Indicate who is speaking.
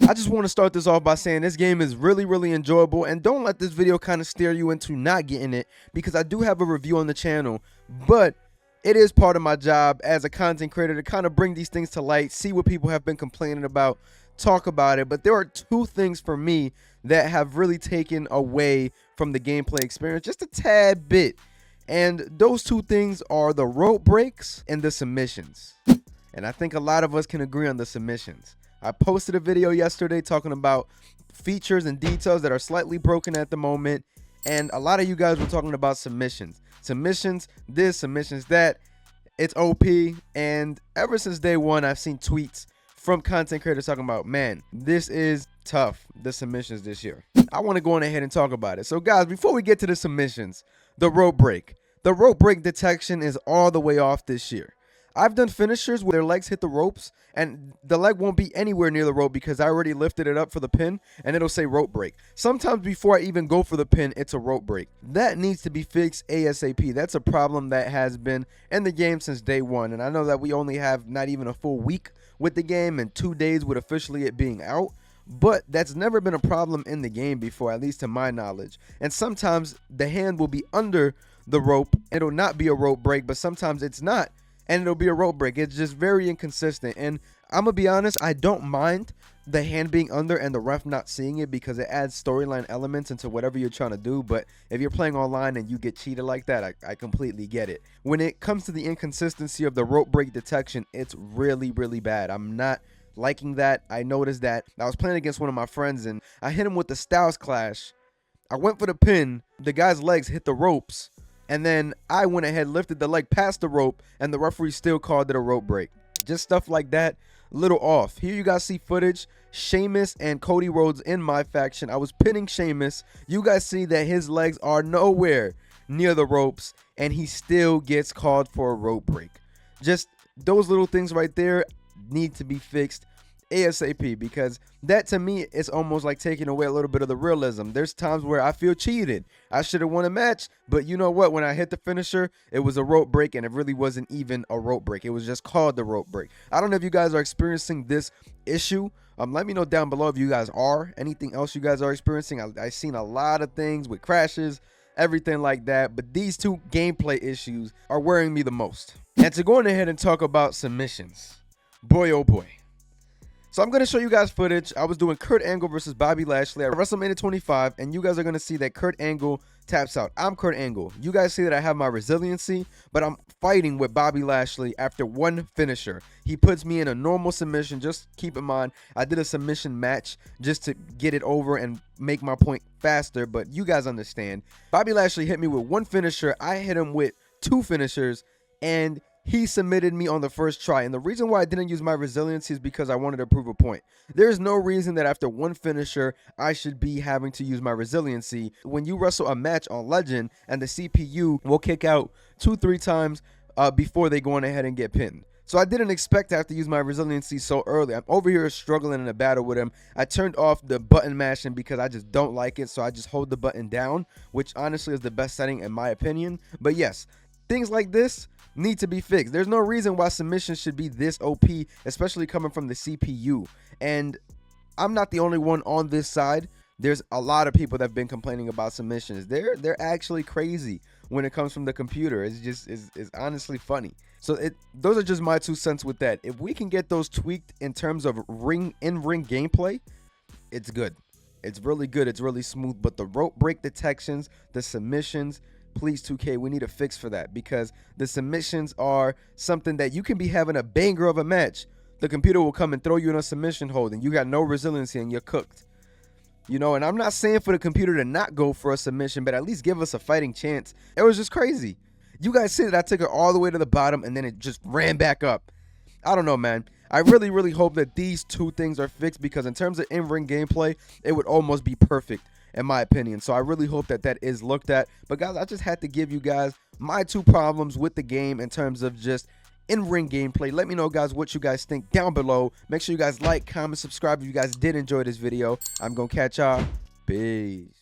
Speaker 1: I just want to start this off by saying this game is really enjoyable, and don't let this video kind of steer you into not getting it, because I do have a review on the channel, but it is part of my job as a content creator to kind of bring these things to light, see what people have been complaining about, talk about it. But there are two things for me that have really taken away from the gameplay experience just a tad bit, and those two things are the rope breaks and the submissions. And I think a lot of us can agree on the submissions. I posted a video yesterday talking about features and details that are slightly broken at the moment, and a lot of you guys were talking about submissions. Submissions this, submissions that. It's OP, and ever since day one, I've seen tweets from content creators talking about, man, this is tough, the submissions this year. I want to go on ahead and talk about it. So guys, before we get to the submissions, the rope break. The rope break detection is all the way off this year. I've done finishers where their legs hit the ropes and the leg won't be anywhere near the rope because I already lifted it up for the pin and it'll say rope break. Sometimes before I even go for the pin, it's a rope break. That needs to be fixed ASAP. That's a problem that has been in the game since day one. And I know that we only have not even a full week with the game and 2 days with officially it being out. But that's never been a problem in the game before, at least to my knowledge. And sometimes the hand will be under the rope. It'll not be a rope break, but sometimes it's not, and it'll be a rope break. It's just very inconsistent. And I'm gonna be honest, I don't mind the hand being under and the ref not seeing it because it adds storyline elements into whatever you're trying to do. But if you're playing online and you get cheated like that, I completely get it. When it comes to the inconsistency of the rope break detection, it's really bad. I'm not liking that. I noticed that I was playing against one of my friends and I hit him with the Styles Clash. I went for the pin, the guy's legs hit the ropes, and then I went ahead, lifted the leg past the rope, and the referee still called it a rope break. Just stuff like that, little off. Here you guys see footage, Sheamus and Cody Rhodes in my faction. I was pinning Sheamus. You guys see that his legs are nowhere near the ropes, and he still gets called for a rope break. Just those little things right there need to be fixed ASAP, because that to me is almost like taking away a little bit of the realism. There's times where I feel cheated. I should have won a match, but you know what? When I hit the finisher, it was a rope break, and it really wasn't even a rope break. It was just called the rope break. I don't know if you guys are experiencing this issue. Let me know down below if you guys are. Anything else you guys are experiencing. I've seen a lot of things with crashes, everything like that, but these two gameplay issues are worrying me the most. And to go on ahead and talk about submissions, boy oh boy. So I'm going to show you guys footage. I was doing Kurt Angle versus Bobby Lashley at WrestleMania 25, and you guys are going to see that Kurt Angle taps out. I'm Kurt Angle. You guys see that I have my resiliency, but I'm fighting with Bobby Lashley after one finisher. He puts me in a normal submission. Just keep in mind, I did a submission match just to get it over and make my point faster, but you guys understand. Bobby Lashley hit me with one finisher. I hit him with two finishers, and he submitted me on the first try. And the reason why I didn't use my resiliency is because I wanted to prove a point. There's no reason that after one finisher, I should be having to use my resiliency. When you wrestle a match on Legend and the CPU will kick out 2-3 times before they go on ahead and get pinned. So I didn't expect to have to use my resiliency so early. I'm over here struggling in a battle with him. I turned off the button mashing because I just don't like it. So I just hold the button down, which honestly is the best setting in my opinion. But yes, things like this need to be fixed. There's no reason why submissions should be this OP, especially coming from the CPU. And I'm not the only one on this side. There's a lot of people that have been complaining about submissions. They're actually crazy when it comes from the computer. It's just is honestly funny. So those are just my 2 cents with that. If we can get those tweaked in terms of in-ring gameplay, it's good. It's really good. It's really smooth. But the rope break detections, the submissions, please 2K, we need a fix for that, because the submissions are something that you can be having a banger of a match. The computer will come and throw you in a submission hold and you got no resiliency and you're cooked. You know, and I'm not saying for the computer to not go for a submission, but at least give us a fighting chance. It was just crazy. You guys see that I took it all the way to the bottom and then it just ran back up. I don't know, man. I really hope that these two things are fixed, because in terms of in-ring gameplay, it would almost be perfect in my opinion. So I really hope that that is looked at. But guys, I just had to give you guys my 2 problems with the game in terms of just in-ring gameplay. Let me know, guys, what you guys think down below. Make sure you guys like, comment, subscribe if you guys did enjoy this video. I'm gonna catch y'all. Peace.